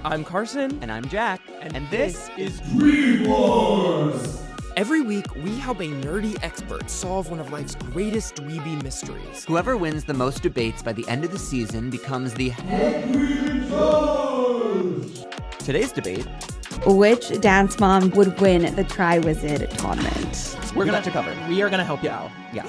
I'm Carson. And I'm Jack. And this is Dweeb Wars! Every week, we help a nerdy expert solve one of life's greatest dweeby mysteries. Whoever wins the most debates by the end of the season becomes the Head Dweeb. Today's debate. Which dance mom would win the Triwizard Tournament? We're going to cover. We are going to help you out. Yeah.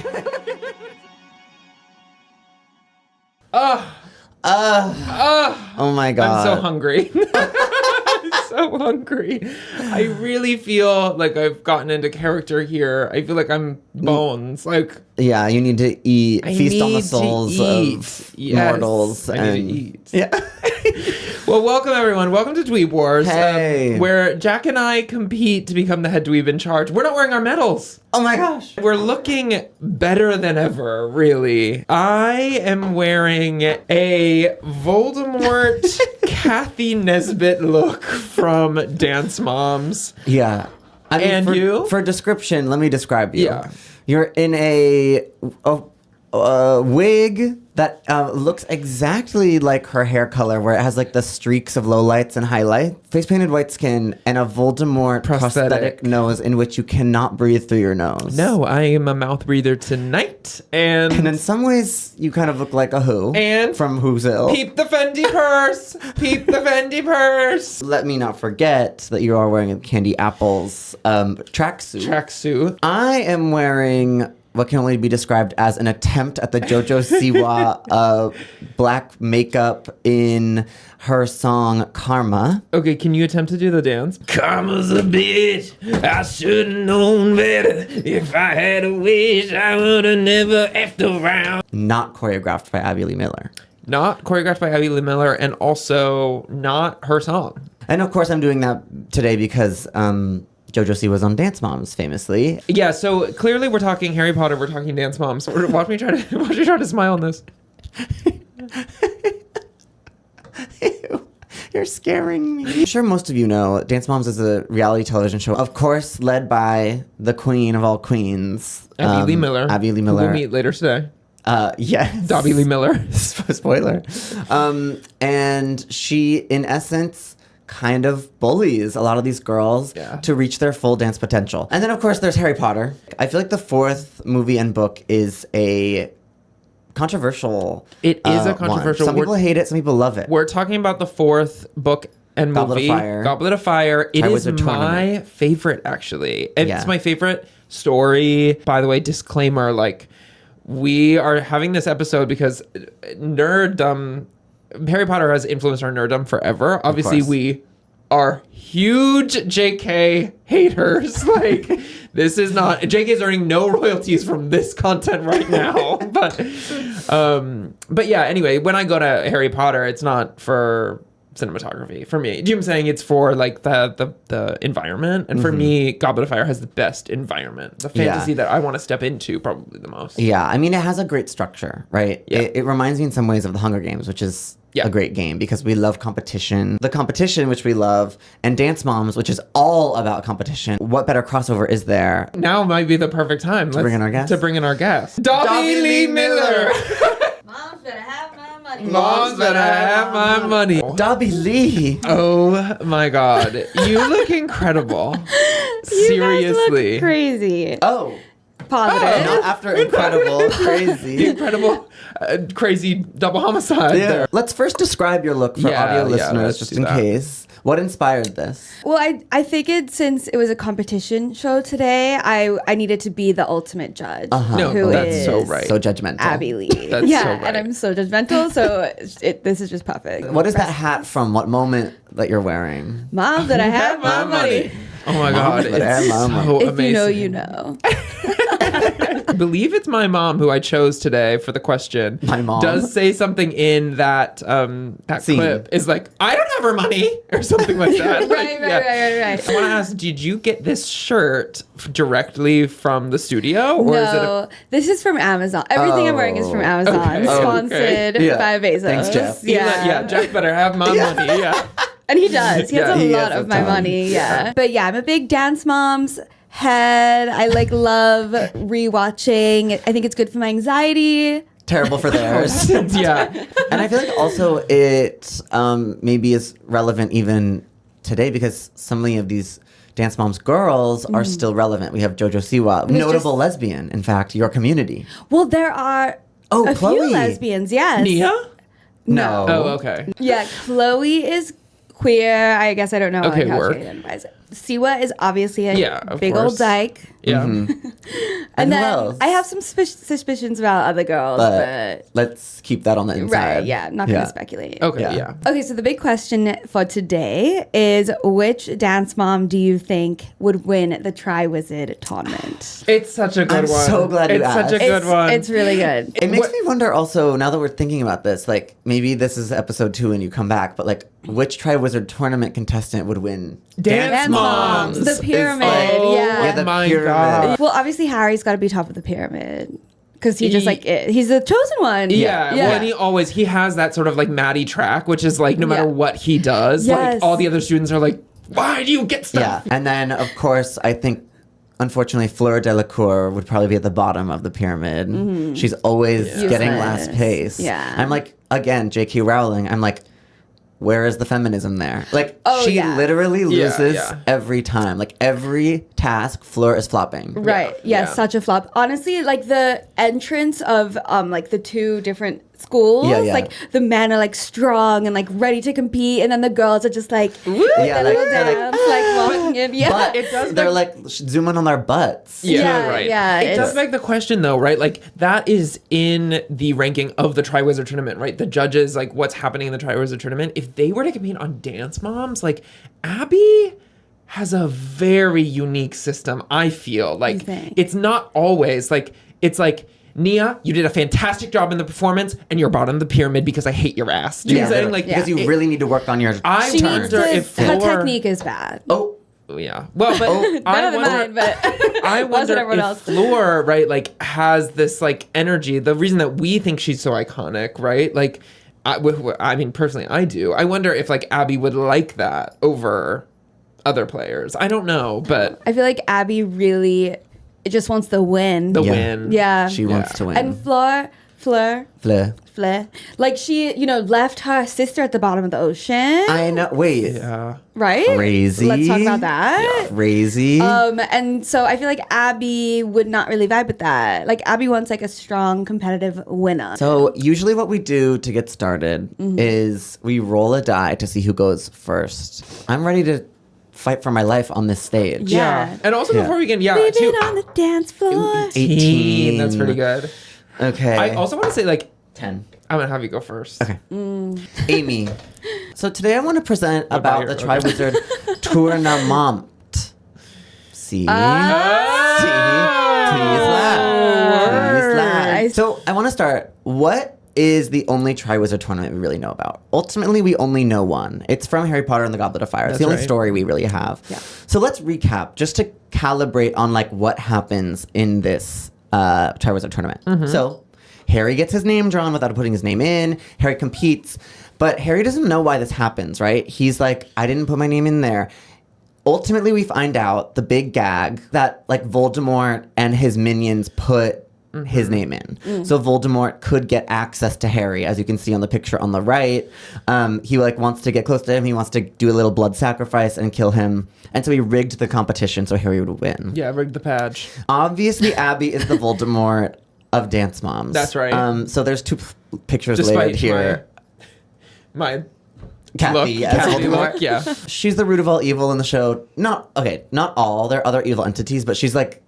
Oh my God. I'm so hungry. I'm so hungry. I really feel like I've gotten into character here. I feel like I'm Bones. Like, yeah, you need to eat. Feast on the need souls to eat. of Yes, mortals. I need to eat. Yeah. Well, welcome everyone. Welcome to Dweeb Wars, Hey. where Jack and I compete to become the head dweeb in charge. We're not wearing our medals. Oh my gosh. We're looking better than ever, really. I am wearing a Voldemort Kathy Nesbitt look from Dance Moms. Yeah. I mean, And you? For description, let me describe you. Yeah. You're in a wig that looks exactly like her hair color, where it has like the streaks of lowlights and highlights, face painted white skin, and a Voldemort prosthetic nose in which you cannot breathe through your nose. No, I am a mouth breather tonight. And in some ways, you kind of look like a Who. And from Who's Ill. Peep the Fendi purse. Peep the Fendi purse. Let me not forget that you are wearing a Candy Apples tracksuit. Tracksuit. I am wearing what can only be described as an attempt at the JoJo Siwa black makeup in her song Karma. Okay, can you attempt to do the dance? Karma's a bitch. I should've known better. If I had a wish, I would've never effed around. Not choreographed by Abby Lee Miller. Not choreographed by Abby Lee Miller, and also not her song. And of course I'm doing that today because JoJo Siwa was on Dance Moms famously. Yeah, so clearly we're talking Harry Potter, we're talking Dance Moms. Watch me try to smile on this. Ew, you're scaring me. I'm sure most of you know Dance Moms is a reality television show, of course, led by the queen of all queens, Abby Lee Miller. Abby Lee who Miller. we'll meet later today. Yes. Dobby Lee Miller. Spoiler. And she, in essence, kind of bullies a lot of these girls to reach their full dance potential. And then, of course, there's Harry Potter. I feel like the fourth movie and book is a controversial. It is a controversial. Some people hate it, some people love it. We're talking about the fourth book and movie, Goblet of Fire. It is my favorite, actually. It's my favorite story. By the way, disclaimer, like, we are having this episode because nerddom, Harry Potter has influenced our nerddom forever. Obviously, we are huge JK haters. Like, this is not... JK is earning no royalties from this content right now. But yeah, anyway, when I go to Harry Potter, it's not for cinematography for me. I'm saying it's for like the environment, and for me, Goblet of Fire has the best environment, the fantasy that I want to step into probably the most. Yeah, I mean, it has a great structure, right? Yeah. It reminds me in some ways of the Hunger Games, which is a great game because we love competition. The competition, which we love, and Dance Moms, which is all about competition. What better crossover is there? Now might be the perfect time to bring in our guest. Dobby Lee Miller. Moms better have my money. Moms better have my money. Dobby Lee. Oh my God, you look incredible. Seriously, You guys look crazy. Oh. Positive. Not after incredible, crazy. The incredible, crazy double homicide there. Let's first describe your look for audio listeners, just in case. What inspired this? Well, I figured since it was a competition show today, I needed to be the ultimate judge. No, who that's is so right. So judgmental. Abby Lee. That's yeah, so right. and I'm so judgmental, so this is just perfect. What is that hat from? What moment that you're wearing? Mom, that I have my money. Oh my God, Moms better have my money. so If amazing. you know, you know. I believe it's my mom who I chose today for the question. My mom does say something in that Scene. clip is like, I don't have her money or something like that. Right. I want to ask, did you get this shirt directly from the studio, or is it? No, this is from Amazon. Everything I'm wearing is from Amazon. Okay. Sponsored by Bezos. Thanks, Jeff. Yeah, Jack better have my money. Yeah. And he does. He has a he lot has of a my ton. money. Yeah. But yeah, I'm a big Dance Moms head. I love rewatching. I think it's good for my anxiety. terrible for theirs. Yeah. And I feel like also it maybe is relevant even today because so many of these Dance Moms girls are still relevant. We have Jojo Siwa, notable lesbian, in fact, your community. Well, there are a Chloe. few lesbians, yes. Nia? No. Oh, okay. Yeah, Chloe is queer. I guess I don't know Okay, how work. she identifies it. Siwa is obviously a Of big course. old dyke. Yeah. who And then else? I have some suspicions about other girls, but let's keep that on the inside. right, yeah, not going to speculate. Okay, Yeah. yeah. Okay, so the big question for today is which dance mom do you think would win the Triwizard Tournament? It's such a good I'm one. so glad you It's such a asked. good one. It's really good. It makes me wonder also, now that we're thinking about this, like maybe this is episode 2 and you come back, but like which Triwizard Tournament contestant would win? Dance Moms. The is pyramid, Oh, yeah. the my pyramid. God. Well, obviously Harry's got to be top of the pyramid because he just he's the chosen one. Yeah, well, and he has that sort of like Maddie track, which is like no matter what he does, Yes. like all the other students are like, why do you get stuff? Yeah. And then, of course, I think, unfortunately, Fleur Delacour would probably be at the bottom of the pyramid. She's always getting Useless. last place. Yeah. I'm like, again, J.K. Rowling, I'm like, where is the feminism there? Like, Oh, she yeah. literally loses yeah. every time. Like, every task, Fleur is flopping. Right. Yeah, Yeah. such a flop. Honestly, like the entrance of like the two different schools, Yeah. like the men are like strong and like ready to compete, and then the girls are just like Yeah, their like- little they're like, dance, like walking in. Yeah. But It does they're beg- like zooming on their butts. Yeah, Yeah, right. yeah, It does it's- beg the question, though, right? Like, that is in the ranking of the Triwizard Tournament, right? The judges, like, what's happening in the Triwizard Tournament. If they were to compete on Dance Moms, like, Abby has a very unique system, I feel. Like, think? it's not always, like, it's like, Nia, you did a fantastic job in the performance, and you're bottom of the pyramid because I hate your ass. Do you know what I'm saying? Like, because you it- really need to work on your I she turn. needs wonder to. if Her Fleur- technique is bad. Oh, Yeah. Well, but Better I than wonder, mine, but I wasn't wonder everyone if else. Fleur, right, like has this like energy. The reason that we think she's so iconic, right? Like, I mean, personally, I do. I wonder if like Abby would like that over other players. I don't know, but I feel like Abby really just wants the win. the Yeah. win. Yeah. she wants to win. And Fleur, Fleur. like she, left her sister at the bottom of the ocean. I know. Wait. Yeah. Right? Crazy. Let's talk about that. Crazy. And so I feel like Abby would not really vibe with that. Like Abby wants like a strong competitive winner. So usually what we do to get started Mm-hmm. is we roll a die to see who goes first. I'm ready to fight for my life on this stage. Yeah. And also Yeah. before we get, Leave too, it on the dance floor. 18. That's pretty good. Okay. I also want to say like 10. I'm gonna have you go first. Okay. Amy. So today I want to present about the about your- Triwizard Tournament. See? Nice. So I want to start. What is the only Triwizard Tournament we really know about? Ultimately, we only know one. It's from Harry Potter and the Goblet of Fire. It's That's the only right. story we really have. Yeah. So let's recap just to calibrate on like what happens in this Triwizard Tournament. So Harry gets his name drawn without putting his name in. Harry competes, but Harry doesn't know why this happens, right? He's like, I didn't put my name in there. Ultimately, we find out the big gag that like Voldemort and his minions put his name in. So Voldemort could get access to Harry, as you can see on the picture on the right. He like wants to get close to him. He wants to do a little blood sacrifice and kill him. And so he rigged the competition so Harry would win. Yeah, rig the patch. Obviously, Abby is the Voldemort of Dance Moms. That's right. So there's two pictures Despite layered here. my Kathy look, as Kathy Voldemort. look, yeah. She's the root of all evil in the show. Not all. There are other evil entities, but she's like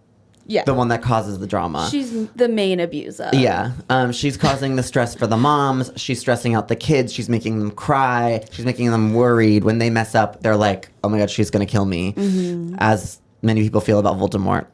Yeah. the one that causes the drama. She's the main abuser. Yeah. She's causing the stress for the moms. She's stressing out the kids. She's making them cry. She's making them worried. When they mess up, they're like, oh my God, she's going to kill me. As many people feel about Voldemort.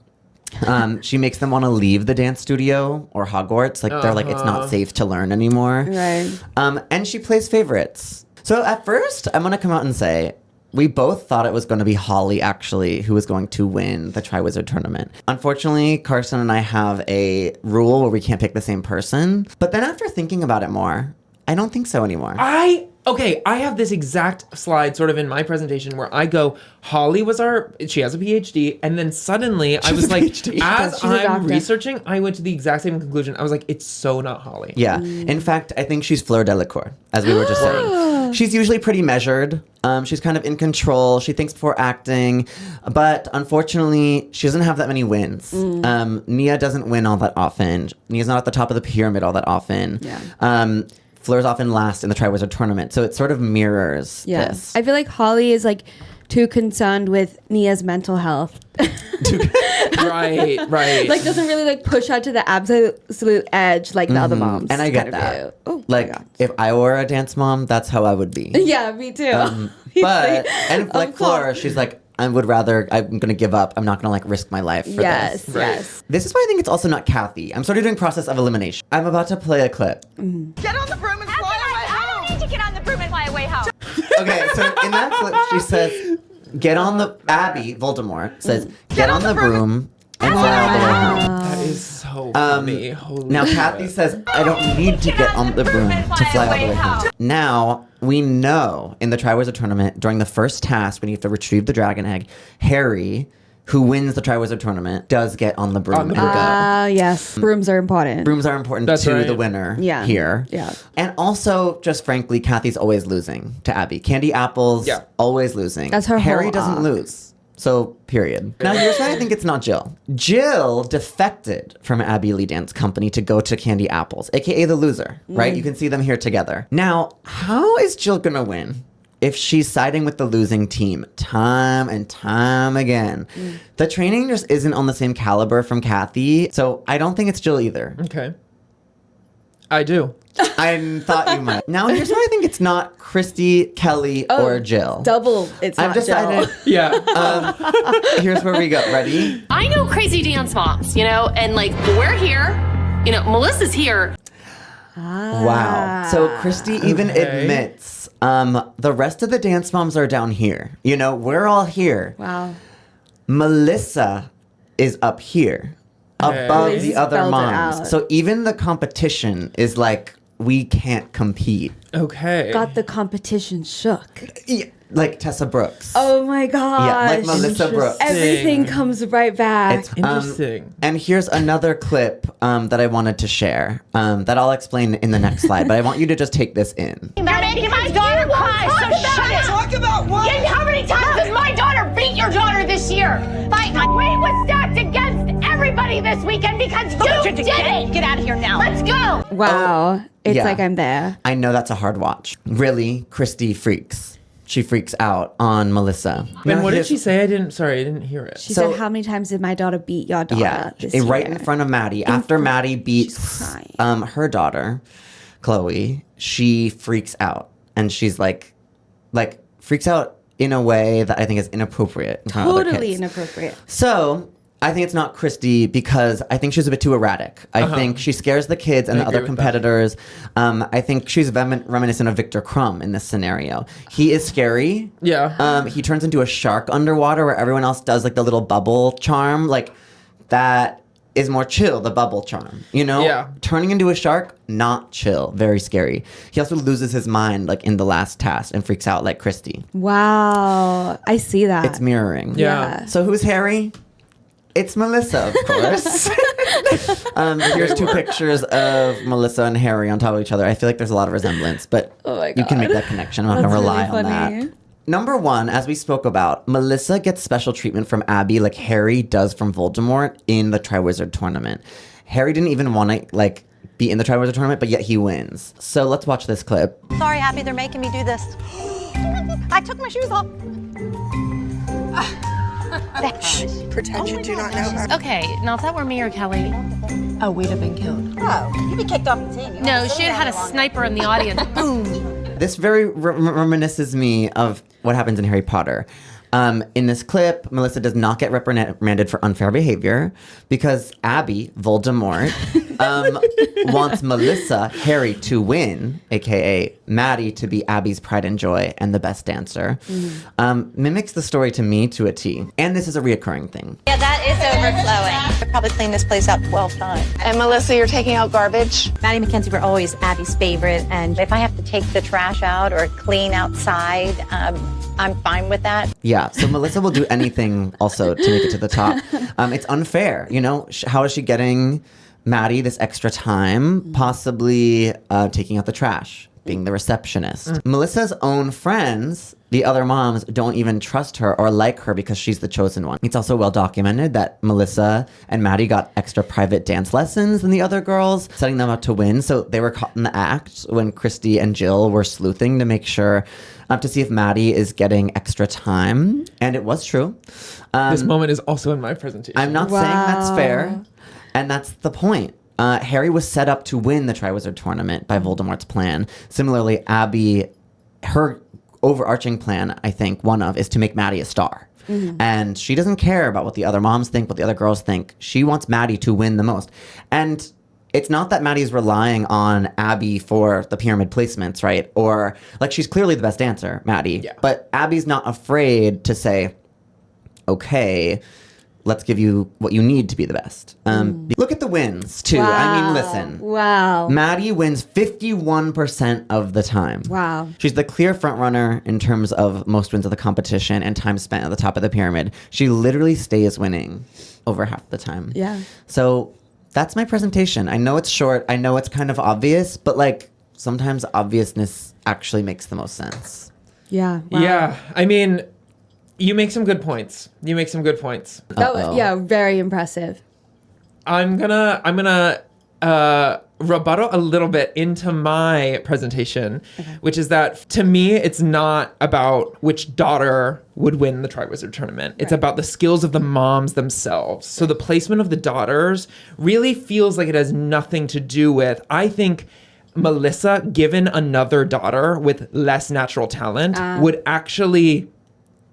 She makes them want to leave the dance studio or Hogwarts. Like, they're like, it's not safe to learn anymore. Right. And she plays favorites. So at first, I'm going to come out and say, we both thought it was going to be Holly, actually, who was going to win the Triwizard Tournament. Unfortunately, Carson and I have a rule where we can't pick the same person. But then after thinking about it more, I don't think so anymore. Okay, I have this exact slide sort of in my presentation where I go, Holly she has a PhD, and then suddenly I was like, as I'm researching, I went to the exact same conclusion. I was like, it's so not Holly. Yeah. In fact, I think she's Fleur Delacour, as we were just saying. She's usually pretty measured. She's kind of in control. She thinks before acting. But unfortunately, she doesn't have that many wins. Nia doesn't win all that often. Nia's not at the top of the pyramid all that often. Yeah. Fleur's often last in the Triwizard Tournament. So it sort of mirrors this. I feel like Holly is like too concerned with Nia's mental health. Right. Like doesn't really like push her to the absolute edge like the other moms. And I get that. Like if I were a dance mom, that's how I would be. Yeah, me too. But like Fleur, she's like, I'm going to give up. I'm not going to like risk my life for this. Yes. This is why I think it's also not Kathy. I'm sort of doing process of elimination. I'm about to play a clip. Get on the broom and fly away home. I don't need to get on the broom and fly away home. Okay, so in that clip, she says, Abby, Voldemort, says, get on the broom and fly all the way home. That is so funny. Holy now, shit. Kathy says, I don't need to get on the broom to fly all the way home. Now, we know in the Triwizard Tournament, during the first task, when you have to retrieve the dragon egg, Harry, who wins the Triwizard Tournament, does get on the broom and go. Yes. Brooms are important. Brooms are important to the winner here. Yeah. And also, just frankly, Kathy's always losing to Abby. Candy Apples, always losing. That's her Harry whole doesn't lose. So, period. Now, here's why I think it's not Jill. Jill defected from Abby Lee Dance Company to go to Candy Apples, a.k.a. the loser, right? You can see them here together. Now, how is Jill going to win if she's siding with the losing team time and time again? The training just isn't on the same caliber from Kathy, so I don't think it's Jill either. Okay. I do. I thought you might. Now, here's why I think it's not Christy, Kelly, or Jill. Double, it's I've not decided. Jill. Yeah. Here's where we go. Ready? I know crazy dance moms, and like we're here, Melissa's here. Wow. So Christy even admits the rest of the dance moms are down here. We're all here. Wow. Melissa is up here above the other moms. So even the competition is like, we can't compete. Okay. Got the competition shook. Yeah, like Tessa Brooks. Oh my gosh. Yeah, like Melissa Brooks. Everything comes right back. It's interesting. And here's another clip that I wanted to share that I'll explain in the next slide, but I want you to just take this in. You're making my daughter cry, so shut it. Talk about what? How many times has my daughter beat your daughter this year? Fight. We was stacked against everybody this weekend because you did it. Get out of here now. Let's go. Wow. It's like I'm there. I know that's a hard watch. Really, Christy freaks. She freaks out on Melissa. And what did she say? I didn't hear it. She said, how many times did my daughter beat your daughter this year? Right in front of Maddie. After Maddie beats her daughter, Chloe, she freaks out. And she's like freaks out in a way that I think is inappropriate. Totally inappropriate. So I think it's not Christy because I think she's a bit too erratic. I think she scares the kids and the other competitors. I think she's reminiscent of Victor Crumb in this scenario. He is scary. Yeah. He turns into a shark underwater where everyone else does like the little bubble charm. Like that is more chill, the bubble charm. Yeah. Turning into a shark, not chill. Very scary. He also loses his mind like in the last task and freaks out like Christy. Wow. I see that. It's mirroring. Yeah. So who's Harry? It's Melissa, of course. Here's two pictures of Melissa and Harry on top of each other. I feel like there's a lot of resemblance, but you can make that connection. I'm not going to rely on that. Number one, as we spoke about, Melissa gets special treatment from Abby like Harry does from Voldemort in the Triwizard Tournament. Harry didn't even want to be in the Triwizard Tournament, but yet he wins. So let's watch this clip. Sorry, Abby, they're making me do this. I took my shoes off. Pretend you do not know her. Okay, now if that were me or Kelly. Oh, we'd have been killed. Oh, you'd be kicked off the team. No, she'd had a sniper in the audience. Boom. This very reminisces me of what happens in Harry Potter. In this clip, Melissa does not get reprimanded for unfair behavior because Abby, Voldemort, wants Melissa, Harry, to win, aka Maddie, to be Abby's pride and joy and the best dancer. Mimics the story to me to a T. And this is a reoccurring thing. Yeah, that is overflowing. I've probably cleaned this place out 12 times. And Melissa, you're taking out garbage. Maddie and Mackenzie were always Abby's favorite, and if I have to take the trash out or clean outside, I'm fine with that. Yeah, so Melissa will do anything also to make it to the top. It's unfair, you know? How is she getting Maddie this extra time? Possibly taking out the trash, being the receptionist. Melissa's own friends, the other moms, don't even trust her or like her because she's the chosen one. It's also well documented that Melissa and Maddie got extra private dance lessons than the other girls, setting them up to win. So they were caught in the act when Christy and Jill were sleuthing to make sure to see if Maddie is getting extra time. And it was true. This moment is also in my presentation. I'm not saying that's fair. And that's the point. Harry was set up to win the Triwizard Tournament by Voldemort's plan. Similarly, Abby, her overarching plan, I think, one of, is to make Maddie a star. And she doesn't care about what the other moms think, what the other girls think. She wants Maddie to win the most. And it's not that Maddie's relying on Abby for the pyramid placements, right? Or, like, she's clearly the best dancer, Maddie. Yeah. But Abby's not afraid to say, okay, let's give you what you need to be the best. Look at the wins, too. Wow. I mean, listen. Wow. Maddie wins 51% of the time. Wow. She's the clear front runner in terms of most wins of the competition and time spent at the top of the pyramid. She literally stays winning over half the time. Yeah. So that's my presentation. I know it's short. I know it's kind of obvious, but like sometimes obviousness actually makes the most sense. Yeah. Wow. Yeah. I mean, you make some good points. That was, yeah, very impressive. I'm gonna rebuttal a little bit into my presentation, which is that to me, it's not about which daughter would win the Triwizard Tournament. It's about the skills of the moms themselves. So the placement of the daughters really feels like it has nothing to do with, I think, Melissa, given another daughter with less natural talent, would actually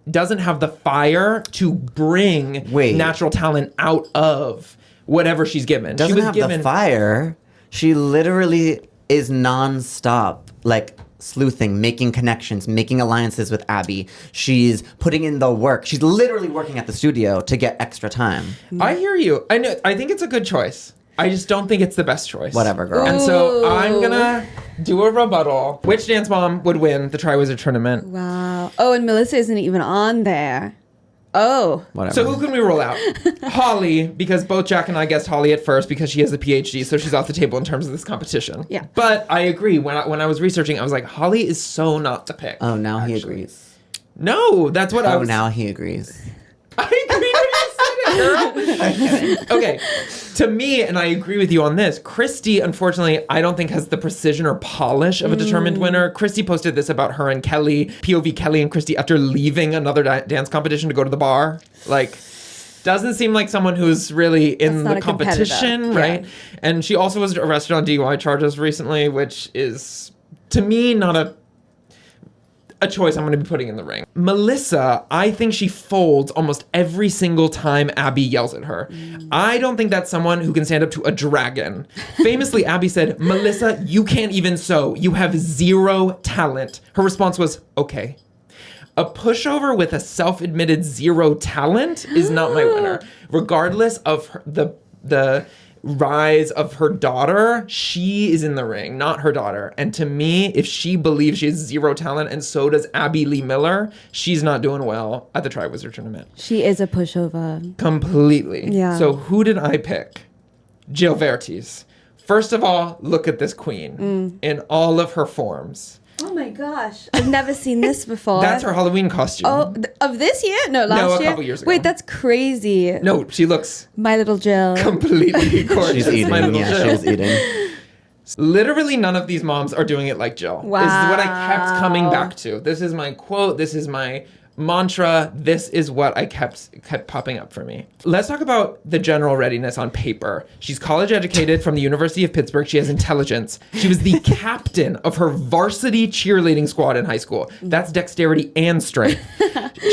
doesn't have the fire to bring natural talent out of whatever she's given. Doesn't have the fire. She literally is nonstop, like sleuthing, making connections, making alliances with Abby. She's putting in the work. She's literally working at the studio to get extra time. I hear you. I know. I think it's a good choice. I just don't think it's the best choice. Whatever, girl. And so I'm gonna do a rebuttal. Which dance mom would win the Triwizard Tournament? Wow. Oh, and Melissa isn't even on there. Oh. Whatever. So who can we roll out? Holly, because both Jack and I guessed Holly at first because she has a PhD, so she's off the table in terms of this competition. Yeah. But I agree. When I was researching, I was like, Holly is so not the pick. Oh, now he agrees. No, that's what I was. Oh, now he agrees. I agree when you said it, girl. Okay. To me, and I agree with you on this, Christy, unfortunately, I don't think has the precision or polish of a determined winner. Christy posted this about her and Kelly, POV Kelly and Christy, after leaving another dance competition to go to the bar. Like, doesn't seem like someone who's really in the competition, right? Yeah. And she also was arrested on DUI charges recently, which is, to me, not a choice I'm going to be putting in the ring. Melissa, I think she folds almost every single time Abby yells at her. I don't think that's someone who can stand up to a dragon. Famously, Abby said, Melissa, you can't even sew. You have zero talent. Her response was, okay. A pushover with a self-admitted zero talent is not my winner. Regardless of the rise of her daughter, she is in the ring, not her daughter. And to me, if she believes she has zero talent, and so does Abby Lee Miller, she's not doing well at the Triwizard Tournament. She is a pushover. Completely. Yeah. So who did I pick? Jill Vertes. First of all, look at this queen in all of her forms. Oh my gosh. I've never seen this before. That's her Halloween costume. Oh, of this year? No, last year? A couple years ago. Wait, that's crazy. No, she looks... My little Jill. Completely gorgeous. She's eating. My little Jill. She's eating. Literally none of these moms are doing it like Jill. Wow. This is what I kept coming back to. This is my quote. This is my mantra. This is what I kept popping up for me. Let's talk about the general readiness on paper. She's college educated from the University of Pittsburgh. She has intelligence. She was the captain of her varsity cheerleading squad in high school. That's dexterity and strength.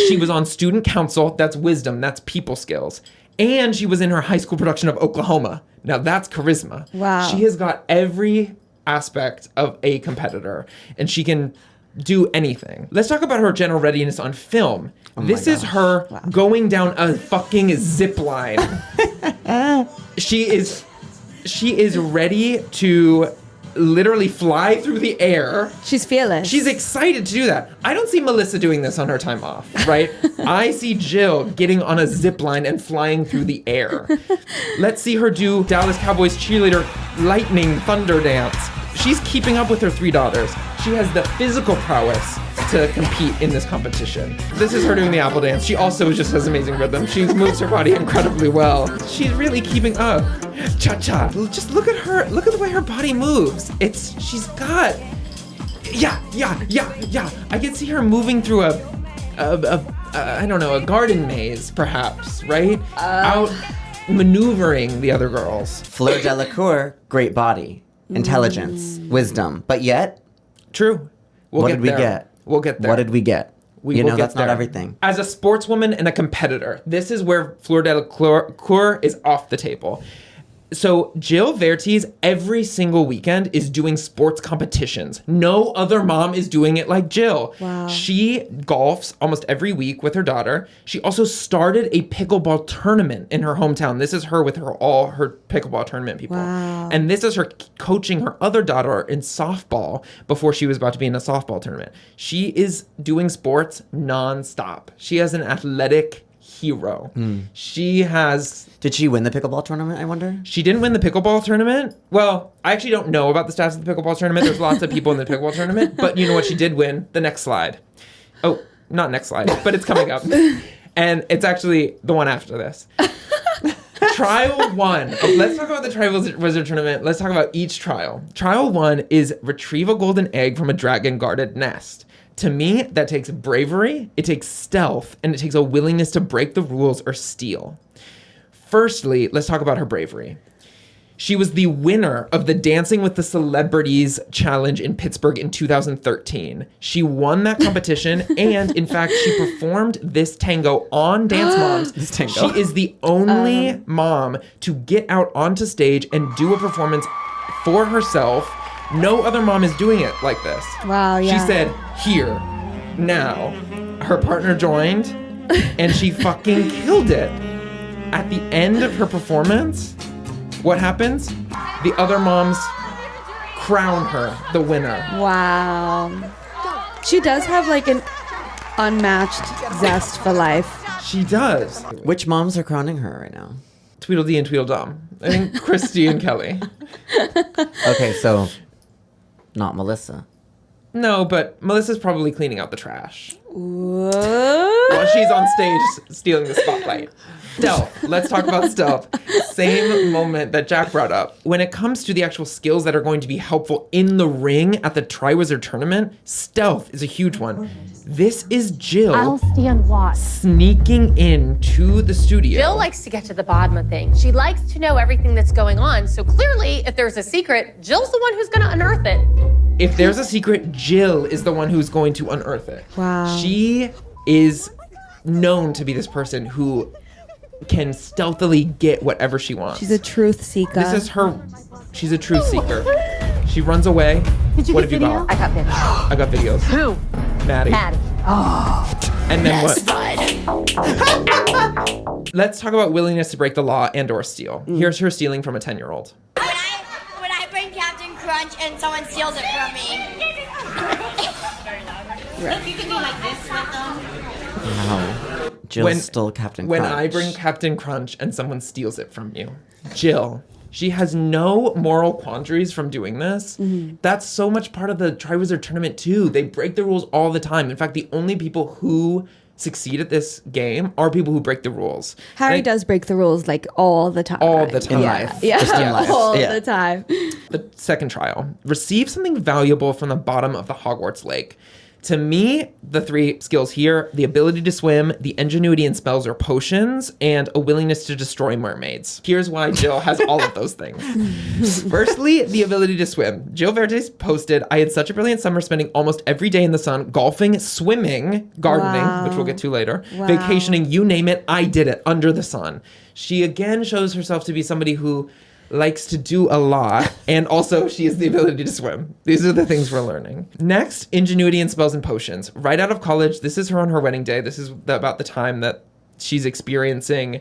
She was on student council. That's wisdom. That's people skills. And she was in her high school production of Oklahoma. Now that's charisma. Wow. She has got every aspect of a competitor, and she can do anything. Let's talk about her general readiness on film. This is her going down a fucking zip line. She is ready to literally fly through the air. She's fearless. She's excited to do that. I don't see Melissa doing this on her time off, right? I see Jill getting on a zip line and flying through the air. Let's see her do Dallas Cowboys cheerleader lightning thunder dance. She's keeping up with her 3 daughters. She has the physical prowess to compete in this competition. This is her doing the apple dance. She also just has amazing rhythm. She moves her body incredibly well. She's really keeping up. Cha-cha. Just look at her. Look at the way her body moves. She's got... Yeah. I can see her moving through I don't know, a garden maze, perhaps, right? Out maneuvering the other girls. Fleur Delacour, great body. Intelligence, wisdom, but yet... True. What did we get? We'll get there. What did we get? That's not there. everything. As a sportswoman and a competitor, this is where Fleur Delacour is off the table. So Jill Vertes every single weekend is doing sports competitions. No other mom is doing it like Jill. Wow. She golfs almost every week with her daughter. She also started a pickleball tournament in her hometown. This is her with all her pickleball tournament people. Wow. And this is her coaching her other daughter in softball before she was about to be in a softball tournament. She is doing sports nonstop. She has an athletic hero. She has... Did she win the pickleball tournament, I wonder? She didn't win the pickleball tournament. Well, I actually don't know about the stats of the pickleball tournament. There's lots of people in the pickleball tournament. But you know what she did win? The next slide. Oh, not next slide, but it's coming up. And it's actually the one after this. Trial 1. Let's talk about the Triwizard Tournament. Let's talk about each trial. Trial 1 is retrieve a golden egg from a dragon-guarded nest. To me, that takes bravery, it takes stealth, and it takes a willingness to break the rules or steal. Firstly, let's talk about her bravery. She was the winner of the Dancing with the Celebrities challenge in Pittsburgh in 2013. She won that competition, and in fact, she performed this tango on Dance Moms. She is the only mom to get out onto stage and do a performance for herself. No other mom is doing it like this. Wow, yeah. She said, here, now. Her partner joined, and she fucking killed it. At the end of her performance, what happens? The other moms crown her the winner. Wow. She does have like an unmatched zest for life. She does. Which moms are crowning her right now? Tweedledee and Tweedledum. I think Christy and Kelly. Okay, so not Melissa. No, but Melissa's probably cleaning out the trash. What? While she's on stage stealing the spotlight. Stealth. Let's talk about stealth. Same moment that Jack brought up. When it comes to the actual skills that are going to be helpful in the ring at the Triwizard Tournament, stealth is a huge one. This is Jill I'll stand watch. sneaking into the studio. Jill likes to get to the bottom of things. She likes to know everything that's going on. So clearly, if there's a secret, Jill's the one who's going to unearth it. If there's a secret, Jill is the one who's going to unearth it. Wow. She is known to be this person who can stealthily get whatever she wants. She's a truth seeker. This is her. She's a truth seeker. She runs away. Did you What get have you video? got? I got video. I got videos. Who? Maddie. Maddie. And then what? Let's talk about willingness to break the law and or steal. Here's her stealing from a 10-year-old. When I bring Captain Crunch and someone steals it from me. Look, you can be like this with them. Wow. Jill's still Captain Crunch. When I bring Captain Crunch and someone steals it from you, Jill, she has no moral quandaries from doing this. Mm-hmm. That's so much part of the Triwizard Tournament too. They break the rules all the time. In fact, the only people who succeed at this game are people who break the rules. Harry does break the rules like all the time. All the time. In life. Yeah, Just in life. all Yeah. the time. The second trial. Receive something valuable from the bottom of the Hogwarts lake. To me, the 3 skills here, the ability to swim, the ingenuity in spells or potions, and a willingness to destroy mermaids. Here's why Jill has all of those things. Firstly, the ability to swim. Jill Vertes posted, I had such a brilliant summer spending almost every day in the sun, golfing, swimming, gardening, which we'll get to later, vacationing, you name it, I did it under the sun. She again shows herself to be somebody who likes to do a lot, and also she has the ability to swim. These are the things we're learning. Next, ingenuity in spells and potions. Right out of college, this is her on her wedding day. This is about the time that she's experiencing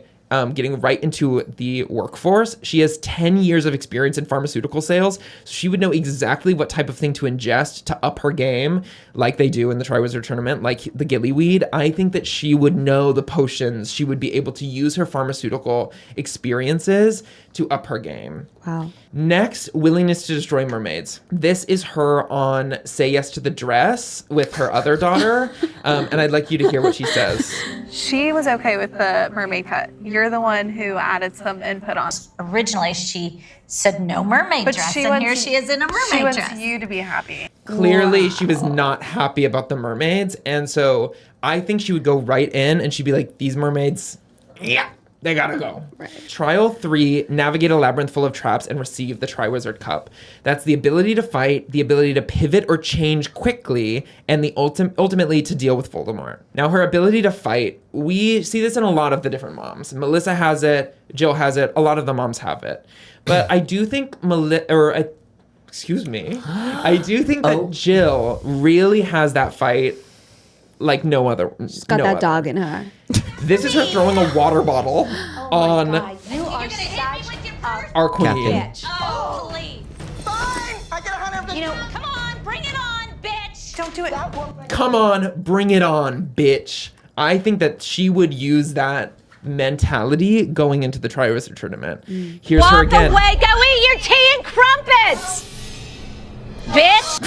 getting right into the workforce. She has 10 years of experience in pharmaceutical sales, so she would know exactly what type of thing to ingest to up her game, like they do in the Triwizard Tournament, like the gillyweed. I think that she would know the potions. She would be able to use her pharmaceutical experiences to up her game. Wow. Next, willingness to destroy mermaids. This is her on Say Yes to the Dress with her other daughter, and I'd like you to hear what she says. She was okay with the mermaid cut. You're the one who added some input on. Originally, she said no mermaid dress, and here she is in a mermaid dress. She wants you to be happy. Clearly, she was not happy about the mermaids, and so I think she would go right in, and she'd be like, these mermaids, yeah, they gotta go. Right. Trial 3, navigate a labyrinth full of traps and receive the Triwizard Cup. That's the ability to fight, the ability to pivot or change quickly, and the ultimately to deal with Voldemort. Now, her ability to fight, we see this in a lot of the different moms. Melissa has it, Jill has it, a lot of the moms have it. But I do think I do think that Jill really has that fight like no other. She's got that dog in her. This is her throwing a water bottle on You are such our queen. bitch. Oh, please. Fine. I get 100. You know, come on, bring it on, bitch. Don't do it. Come on, bring it on, bitch. I think that she would use that mentality going into the Triwizard Tournament. Here's her again. Walk away, go eat your tea and crumpets, bitch.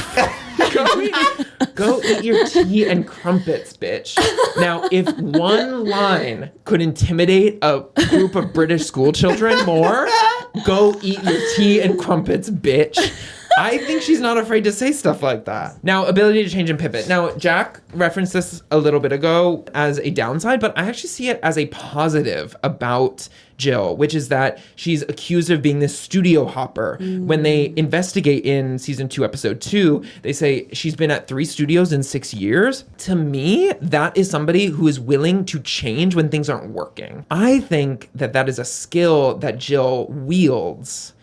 Go eat your tea and crumpets, bitch. Now, if one line could intimidate a group of British school children more, go eat your tea and crumpets, bitch. I think she's not afraid to say stuff like that. Now, ability to change and pivot. Now, Jack referenced this a little bit ago as a downside, but I actually see it as a positive about Jill, which is that she's accused of being this studio hopper. When they investigate in season 2, episode 2, they say she's been at 3 studios in 6 years. To me, that is somebody who is willing to change when things aren't working. I think that that is a skill that Jill wields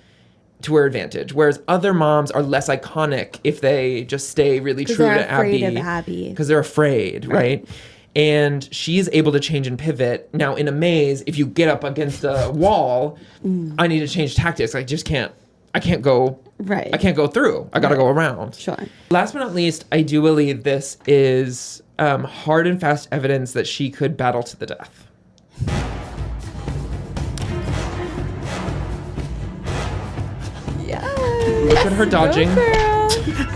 to her advantage, whereas other moms are less iconic if they just stay really true to Abby. Because they're afraid, right? And she's able to change and pivot. Now, in a maze, if you get up against a wall, I need to change tactics. I can't go through. I gotta go around. Sure. Last but not least, I do believe this is hard and fast evidence that she could battle to the death. Look at her dodging.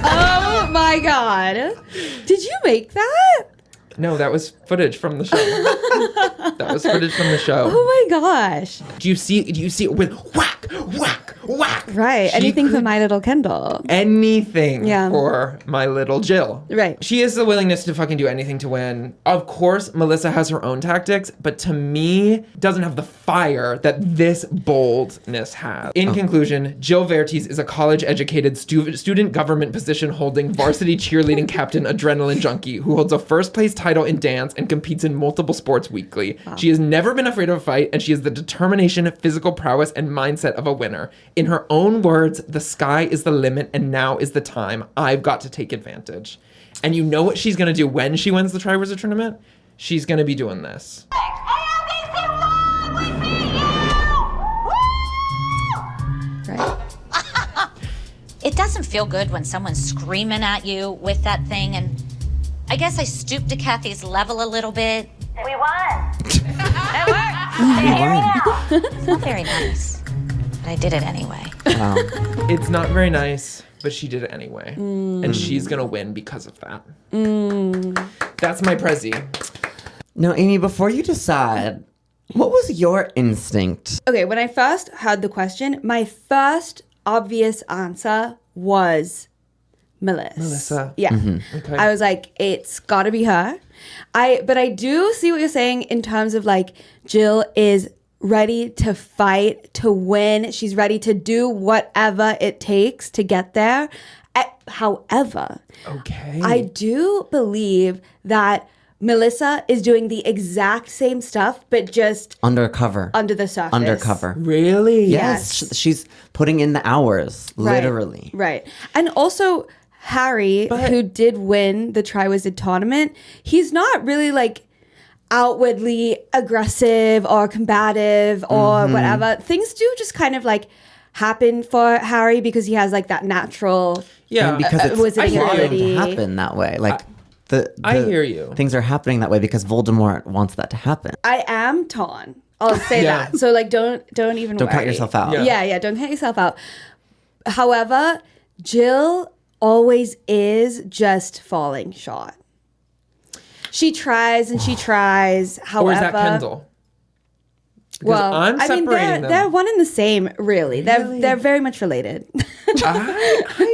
Oh my god. Did you make that? No, that was footage from the show. That was footage from the show. Oh my gosh. Do you see it with whack, whack, whack? Right. Anything for My Little Kendall. Anything for My Little Jill. Right. She has the willingness to fucking do anything to win. Of course, Melissa has her own tactics, but to me, doesn't have the fire that this boldness has. In conclusion, Jill Vertes is a college-educated student government position-holding varsity cheerleading captain adrenaline junkie who holds a first-place title in dance and competes in multiple sports weekly. Wow. She has never been afraid of a fight, and she has the determination, physical prowess, and mindset of a winner. In her own words, the sky is the limit, and now is the time. I've got to take advantage. And you know what she's going to do when she wins the Triwizard Tournament? She's going to be doing this. Right. It doesn't feel good when someone's screaming at you with that thing, and I guess I stooped to Kathy's level a little bit. We won. It worked. It's not very nice, but I did it anyway. Wow. It's not very nice, but she did it anyway. And she's going to win because of that. That's my Prezi. Now, Amy, before you decide, what was your instinct? Okay, when I first heard the question, my first obvious answer was Melissa. Yeah. Okay. I was like, it's got to be her. But I do see what you're saying in terms of like Jill is ready to fight, to win. She's ready to do whatever it takes to get there. However, I do believe that Melissa is doing the exact same stuff, but just undercover, under the surface. Undercover. Really? Yes. She's putting in the hours, literally. Right. And also Harry, who did win the Triwizard Tournament, he's not really like outwardly aggressive or combative or whatever. Things do just kind of like happen for Harry because he has like that natural and because it's ability to happen that way. Like I hear you. Things are happening that way because Voldemort wants that to happen. I am torn. I'll say that. So like don't even Don't worry. count yourself out. Yeah, don't count yourself out. However, Jill always is just falling short. She tries and she tries. However, or is that Kendall? Because well, I'm separating them. They're one and the same, really. They're very much related. I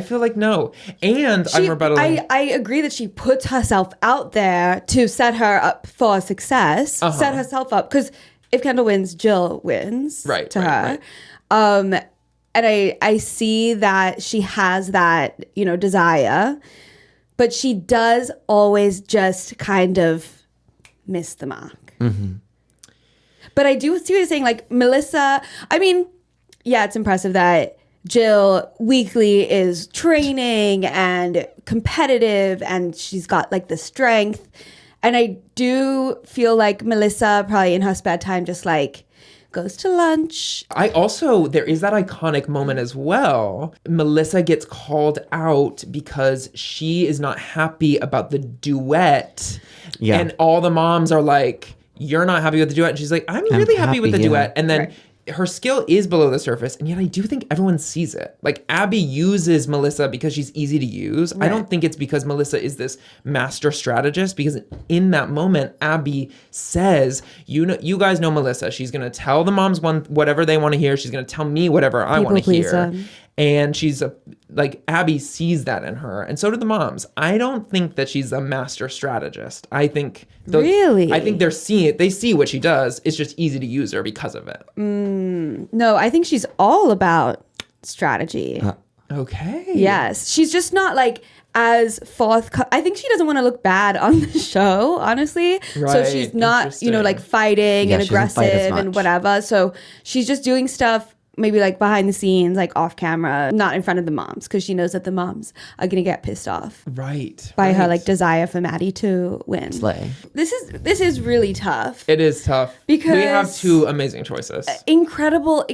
feel like no. And I'm rebuttaling. I agree that she puts herself out there to set her up for success, set herself up. Because if Kendall wins, Jill wins to her. Right. And I see that she has that, desire, but she does always just kind of miss the mark. But I do see what you're saying. Like Melissa, I mean, yeah, it's impressive that Jill weekly is training and competitive and she's got like the strength. And I do feel like Melissa probably in her spare time just like goes to lunch. There is that iconic moment as well. Melissa gets called out because she is not happy about the duet. Yeah. And all the moms are like, you're not happy with the duet. And she's like, I'm really happy with the duet. And then her skill is below the surface. And yet I do think everyone sees it. Like Abby uses Melissa because she's easy to use. I don't think it's because Melissa is this master strategist, because in that moment, Abby says, you guys know Melissa. She's going to tell the moms whatever they want to hear. She's going to tell me whatever I want to hear. And she's Abby sees that in her. And so do the moms. I don't think that she's a master strategist. I think they're seeing it. They see what she does. It's just easy to use her because of it. No, I think she's all about strategy. Okay. Yes. She's just not like as I think she doesn't want to look bad on the show, honestly. Right. So she's not, like fighting and aggressive and whatever. So she's just doing stuff maybe like behind the scenes, like off camera, not in front of the moms, because she knows that the moms are gonna get pissed off by her like desire for Maddie to win. Slay. This is really tough. It is tough because we have two amazing choices. Incredible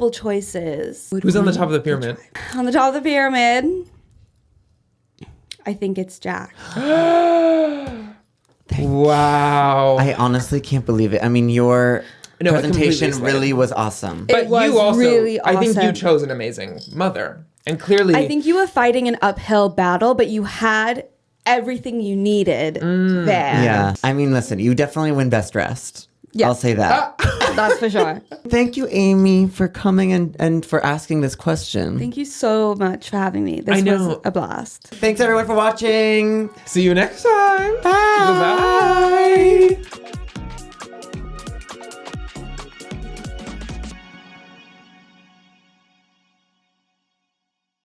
choices. Who's on the top of the pyramid? On the top of the pyramid, I think it's Jack. Wow. I honestly can't believe it. I mean, your presentation really was awesome. But was you also, really awesome. I think you chose an amazing mother. And clearly, I think you were fighting an uphill battle, but you had everything you needed there. Yeah. I mean, listen, you definitely win best dressed. Yeah. I'll say that. That's for sure. Thank you, Amy, for coming and for asking this question. Thank you so much for having me. This was a blast. Thanks, everyone, for watching. See you next time. Bye. Bye.